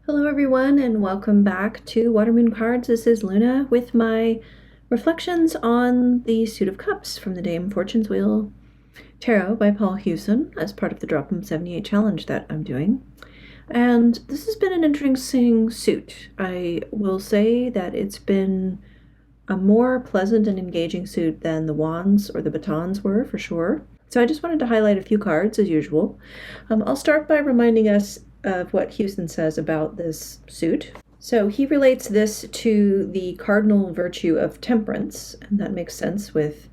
Hello everyone and welcome back to Watermoon Cards. This is Luna with my reflections on the Suit of Cups from the Dame Fortune's Wheel Tarot by Paul Hewson as part of the Drop 'em 78 challenge that I'm doing. And this has been an interesting suit. I will say that it's been a more pleasant and engaging suit than the wands or the batons were, for sure. So I just wanted to highlight a few cards as usual. I'll start by reminding us of what Hewson says about this suit. So he relates this to the cardinal virtue of temperance, and that makes sense with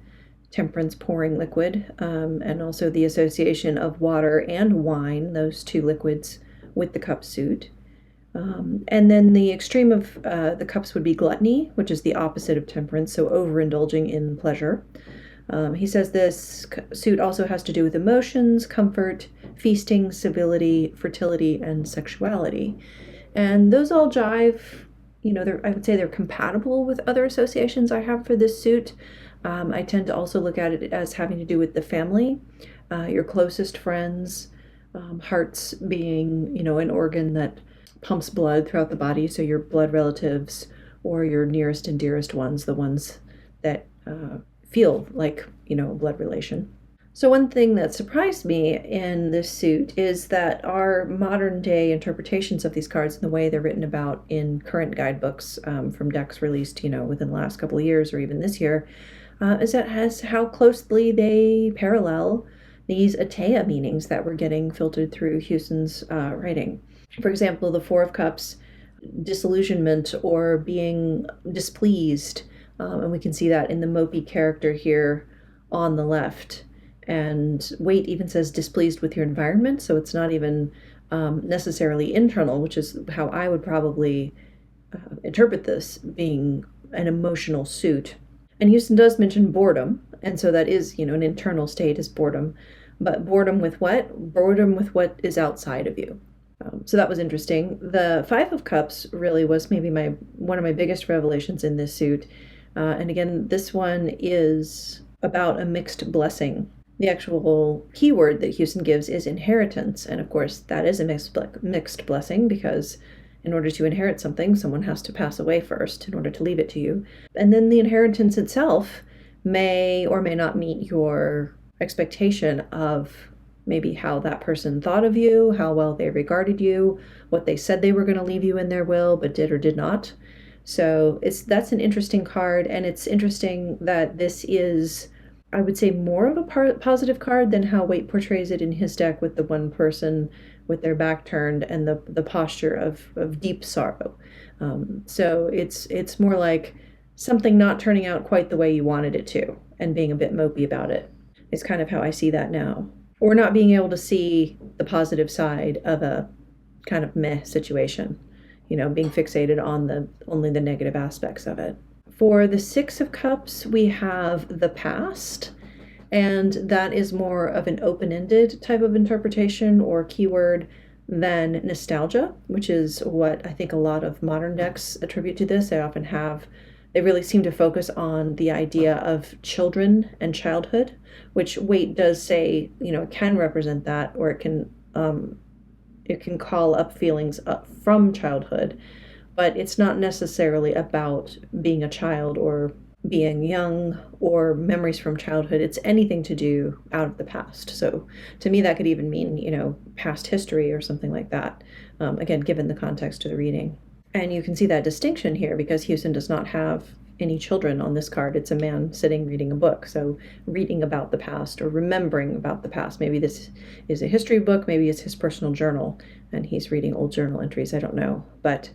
temperance pouring liquid, and also the association of water and wine, those two liquids, with the cup suit. And then the extreme of the cups would be gluttony, which is the opposite of temperance, so overindulging in pleasure. He says this suit also has to do with emotions, comfort, feasting, civility, fertility, and sexuality. And those all jive, I would say they're compatible with other associations I have for this suit. I tend to also look at it as having to do with the family, your closest friends, hearts being, an organ that pumps blood throughout the body, so your blood relatives or your nearest and dearest ones, the ones that feel like, a blood relation. So one thing that surprised me in this suit is that our modern day interpretations of these cards and the way they're written about in current guidebooks from decks released, within the last couple of years or even this year, is that has how closely they parallel these Atea meanings that we're getting filtered through Hewson's writing. For example, the Four of Cups, disillusionment or being displeased, and we can see that in the mopey character here on the left. And Waite even says displeased with your environment, so it's not even necessarily internal, which is how I would probably interpret this being an emotional suit. And Hewson does mention boredom, and so that is, an internal state is boredom. But boredom with what? Boredom with what is outside of you. So that was interesting. The Five of Cups really was maybe one of my biggest revelations in this suit. And again, this one is about a mixed blessing. The actual keyword that Hewson gives is inheritance. And of course, that is a mixed blessing because in order to inherit something, someone has to pass away first in order to leave it to you. And then the inheritance itself may or may not meet your expectation of maybe how that person thought of you, how well they regarded you, what they said they were going to leave you in their will, but did or did not. So that's an interesting card, and it's interesting that this is, I would say, more of a positive card than how Waite portrays it in his deck with the one person with their back turned and the posture of deep sorrow. So it's more like something not turning out quite the way you wanted it to and being a bit mopey about it is kind of how I see that now. Or not being able to see the positive side of a kind of meh situation, being fixated on only the negative aspects of it. For the Six of Cups, we have the past, and that is more of an open-ended type of interpretation or keyword than nostalgia, which is what I think a lot of modern decks attribute to this. They really seem to focus on the idea of children and childhood, which Waite does say, it can represent that, or it can call up feelings up from childhood, but it's not necessarily about being a child or being young or memories from childhood. It's anything to do out of the past. So to me, that could even mean, past history or something like that, again, given the context of the reading. And you can see that distinction here because Hewson does not have any children on this card. It's a man sitting reading a book. So reading about the past or remembering about the past. Maybe this is a history book. Maybe it's his personal journal and he's reading old journal entries. I don't know. But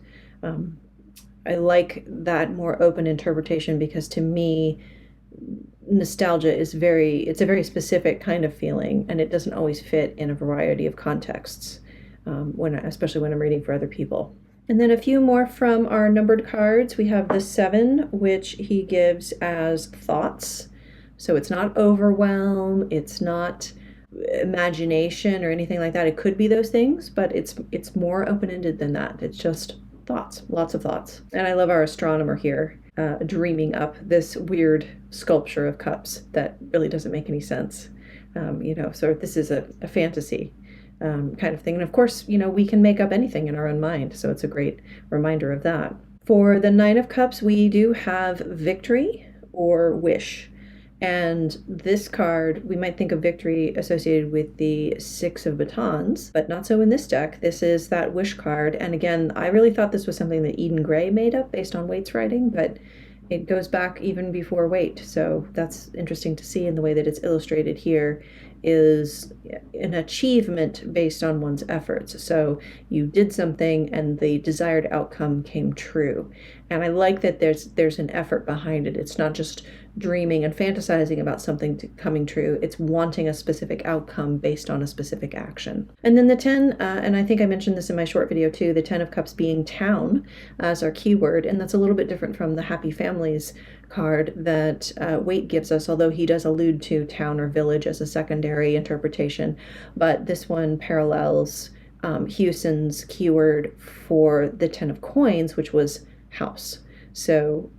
I like that more open interpretation because to me, nostalgia is it's a very specific kind of feeling and it doesn't always fit in a variety of contexts, especially when I'm reading for other people. And then a few more from our numbered cards. We have the 7, which he gives as thoughts. So it's not overwhelm, it's not imagination or anything like that. It could be those things, but it's more open-ended than that. It's just thoughts, lots of thoughts. And I love our astronomer here dreaming up this weird sculpture of cups that really doesn't make any sense. So this is a fantasy kind of thing. And of course, we can make up anything in our own mind, so it's a great reminder of that. For the Nine of Cups, we do have victory or wish. And this card, we might think of victory associated with the Six of Batons, but not so in this deck. This is that wish card. And again, I really thought this was something that Eden Gray made up based on Waite's writing, but it goes back even before Waite. So that's interesting to see in the way that it's illustrated here is an achievement based on one's efforts. So you did something and the desired outcome came true. And I like that there's an effort behind it. It's not just dreaming and fantasizing about something coming true. It's wanting a specific outcome based on a specific action. And then the 10, and I think I mentioned this in my short video too, the 10 of Cups being town as our keyword. And that's a little bit different from the Happy Families card that Waite gives us, although he does allude to town or village as a secondary interpretation. But this one parallels Hewson's keyword for the 10 of Coins, which was house. So,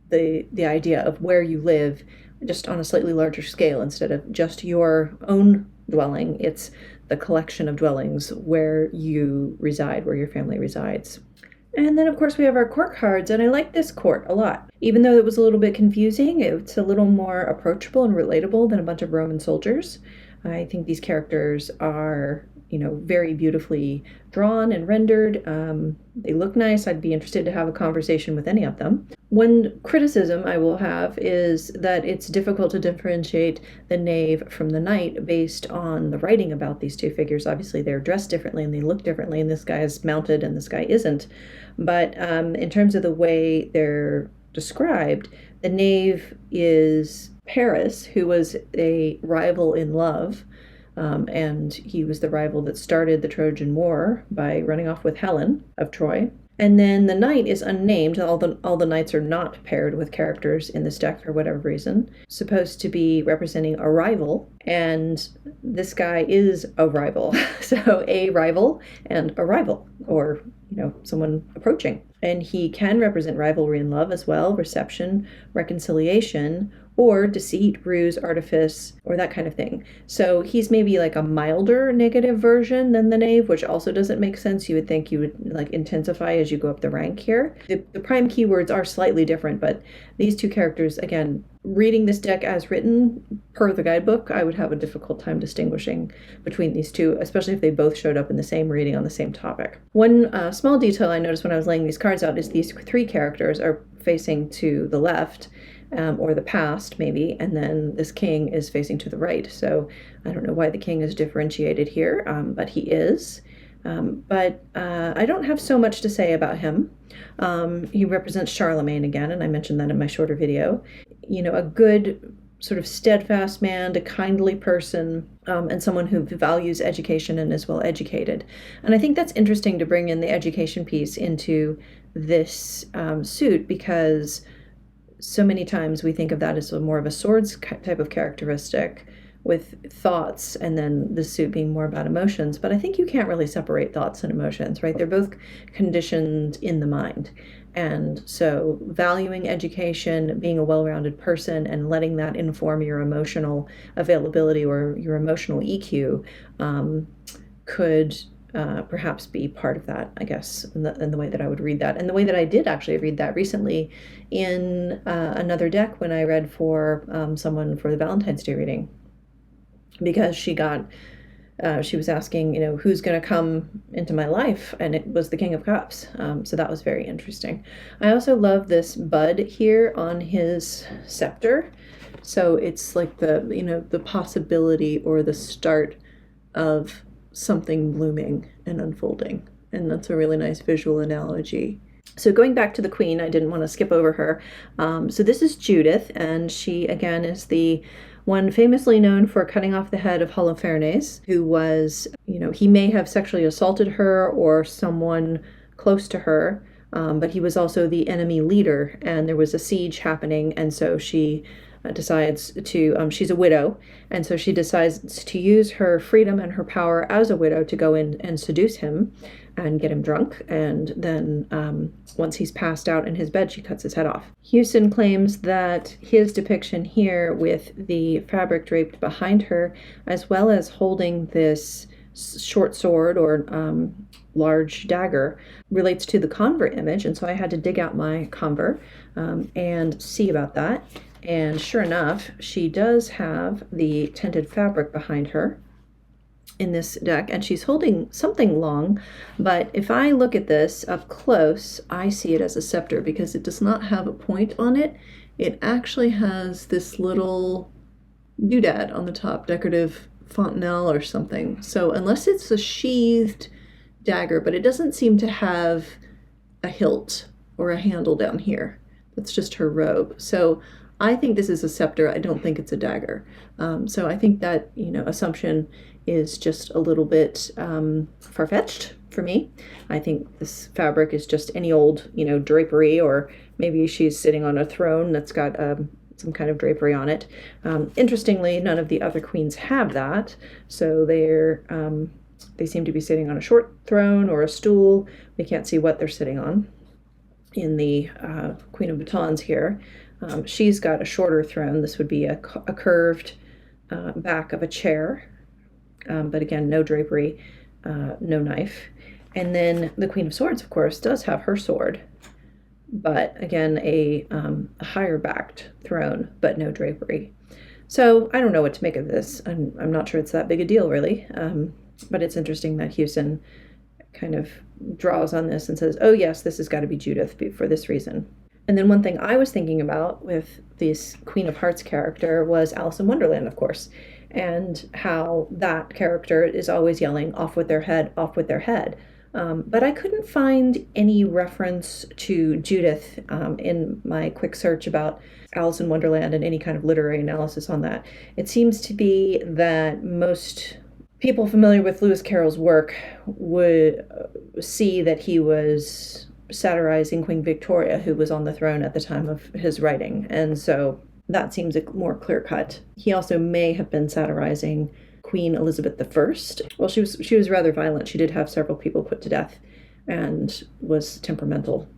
the idea of where you live just on a slightly larger scale instead of just your own dwelling. It's the collection of dwellings where you reside, where your family resides. And then, of course, we have our court cards, and I like this court a lot. Even though it was a little bit confusing, it's a little more approachable and relatable than a bunch of Roman soldiers. I think these characters are, very beautifully drawn and rendered. They look nice. I'd be interested to have a conversation with any of them. One criticism I will have is that it's difficult to differentiate the knave from the knight based on the writing about these two figures. Obviously, they're dressed differently and they look differently, and this guy is mounted and this guy isn't. But in terms of the way they're described, the knave is Paris, who was a rival in love. And he was the rival that started the Trojan War by running off with Helen of Troy. And then the knight is unnamed. All the knights are not paired with characters in this deck for whatever reason. Supposed to be representing a rival, and this guy is a rival. So a rival and a rival, or someone approaching. And he can represent rivalry in love as well, reception, reconciliation, or deceit, ruse, artifice, or that kind of thing. So he's maybe like a milder negative version than the knave, which also doesn't make sense. You would think you would intensify as you go up the rank here. The prime keywords are slightly different, but these two characters, again, reading this deck as written per the guidebook, I would have a difficult time distinguishing between these two, especially if they both showed up in the same reading on the same topic. One small detail I noticed when I was laying these cards out is these three characters are facing to the left, or the past maybe, and then this king is facing to the right. So I don't know why the king is differentiated here, but he is. But I don't have so much to say about him. He represents Charlemagne again, and I mentioned that in my shorter video. A good sort of steadfast man, a kindly person, and someone who values education and is well educated. And I think that's interesting to bring in the education piece into this suit, because so many times we think of that as more of a swords type of characteristic with thoughts, and then the suit being more about emotions. But I think you can't really separate thoughts and emotions, right? They're both conditioned in the mind. And so valuing education, being a well-rounded person, and letting that inform your emotional availability or your emotional EQ could perhaps be part of that, I guess, in the way that I would read that. And the way that I did actually read that recently in another deck when I read for someone for the Valentine's Day reading, because she was asking, who's going to come into my life, and it was the King of Cups. So that was very interesting. I also love this bud here on his scepter. So it's like the possibility or the start of something blooming and unfolding. And that's a really nice visual analogy. So going back to the queen, I didn't want to skip over her. So this is Judith, and she, again, is the one famously known for cutting off the head of Holofernes, who was, he may have sexually assaulted her or someone close to her, but he was also the enemy leader, and there was a siege happening, and so she decides to, she's a widow, and so she decides to use her freedom and her power as a widow to go in and seduce him and get him drunk. And then once he's passed out in his bed, she cuts his head off. Hewson claims that his depiction here with the fabric draped behind her, as well as holding this short sword or large dagger, relates to the convert image. And so I had to dig out my convert and see about that. And sure enough, she does have the tinted fabric behind her in this deck, and she's holding something long, but if I look at this up close, I see it as a scepter because it does not have a point on it. It actually has this little doodad on the top, decorative fontanelle or something. So unless it's a sheathed dagger, but it doesn't seem to have a hilt or a handle down here. That's just her robe. So I think this is a scepter. I don't think it's a dagger. So I think that, assumption is just a little bit far-fetched for me. I think this fabric is just any old, drapery, or maybe she's sitting on a throne that's got some kind of drapery on it. Interestingly, none of the other queens have that, so they seem to be sitting on a short throne or a stool. We can't see what they're sitting on in the Queen of Batons here. She's got a shorter throne. This would be a curved back of a chair. But again, no drapery, no knife. And then the Queen of Swords, of course, does have her sword, but again, a higher backed throne, but no drapery. So I don't know what to make of this. I'm not sure it's that big a deal, really. But it's interesting that Hewson kind of draws on this and says, oh yes, this has got to be Judith for this reason. And then one thing I was thinking about with this Queen of Hearts character was Alice in Wonderland, of course, and how that character is always yelling, off with their head, off with their head. But I couldn't find any reference to Judith in my quick search about Alice in Wonderland and any kind of literary analysis on that. It seems to be that most people familiar with Lewis Carroll's work would see that he was satirizing Queen Victoria, who was on the throne at the time of his writing. And so that seems more clear-cut. He also may have been satirizing Queen Elizabeth I. Well, she was rather violent. She did have several people put to death and was temperamental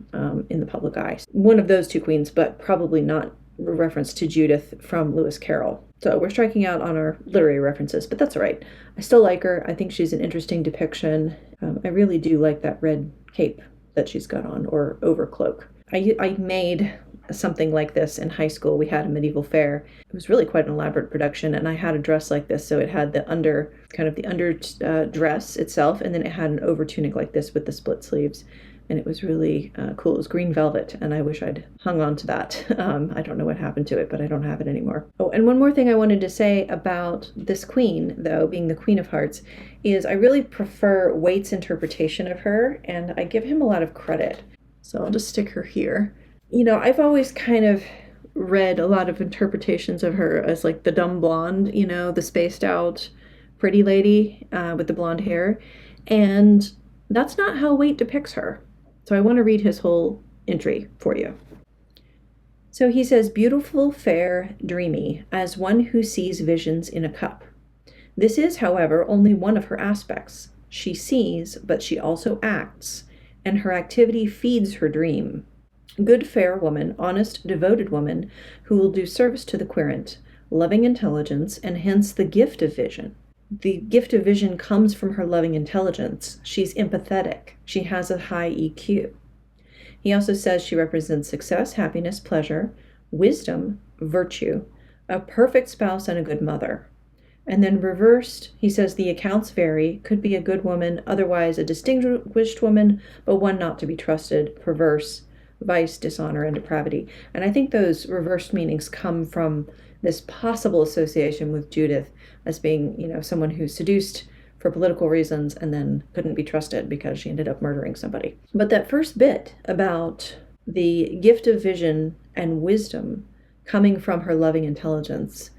in the public eye. One of those two queens, but probably not a reference to Judith from Lewis Carroll. So we're striking out on our literary references, but that's all right. I still like her. I think she's an interesting depiction. I really do like that red cape that she's got on, or overcloak. I made something like this in high school. We had a medieval fair. It was really quite an elaborate production, and I had a dress like this. So it had the under dress itself, and then it had an over tunic like this with the split sleeves, and it was really cool. It was green velvet, and I wish I'd hung on to that. I don't know what happened to it, but I don't have it anymore. Oh, and one more thing I wanted to say about this queen, though, being the Queen of Hearts, is I really prefer Waite's interpretation of her, and I give him a lot of credit. So I'll just stick her here. I've always kind of read a lot of interpretations of her as like the dumb blonde, the spaced out pretty lady with the blonde hair. And that's not how Waite depicts her. So I want to read his whole entry for you. So he says, beautiful, fair, dreamy, as one who sees visions in a cup. This is, however, only one of her aspects. She sees, but she also acts, and her activity feeds her dream. Good, fair woman, honest, devoted woman, who will do service to the querent, loving intelligence, and hence the gift of vision. The gift of vision comes from her loving intelligence. She's empathetic. She has a high EQ. He also says she represents success, happiness, pleasure, wisdom, virtue, a perfect spouse, and a good mother. And then reversed, he says the accounts vary, could be a good woman, otherwise a distinguished woman, but one not to be trusted, perverse, vice, dishonor, and depravity. And I think those reversed meanings come from this possible association with Judith as being, someone who seduced for political reasons and then couldn't be trusted because she ended up murdering somebody. But that first bit about the gift of vision and wisdom coming from her loving intelligence,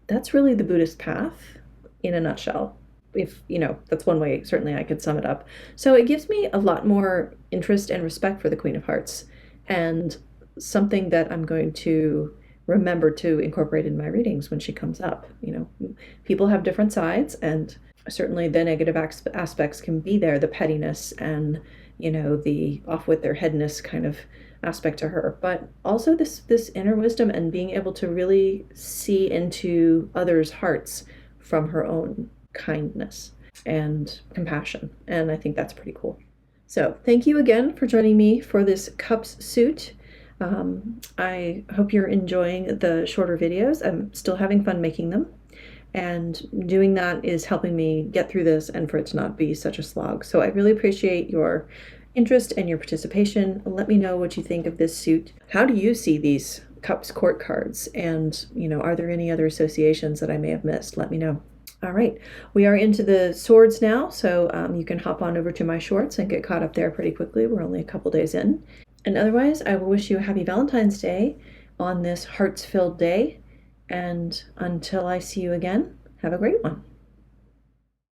that's really the Buddhist path in a nutshell. If, that's one way certainly I could sum it up. So it gives me a lot more interest and respect for the Queen of Hearts, and something that I'm going to remember to incorporate in my readings when she comes up. People have different sides, and certainly the negative aspects can be there, the pettiness and, the off with their headness kind of aspect to her, but also this inner wisdom and being able to really see into others' hearts from her own kindness and compassion. And I think that's pretty cool. So thank you again for joining me for this cups suit. I hope you're enjoying the shorter videos. I'm still having fun making them, and doing that is helping me get through this and for it to not be such a slog. So I really appreciate your interest and your participation. Let me know what you think of this suit. How do you see these cups court cards? And, are there any other associations that I may have missed? Let me know. All right, we are into the swords now, so you can hop on over to my shorts and get caught up there pretty quickly. We're only a couple days in. And otherwise, I will wish you a happy Valentine's Day on this hearts-filled day. And until I see you again, have a great one.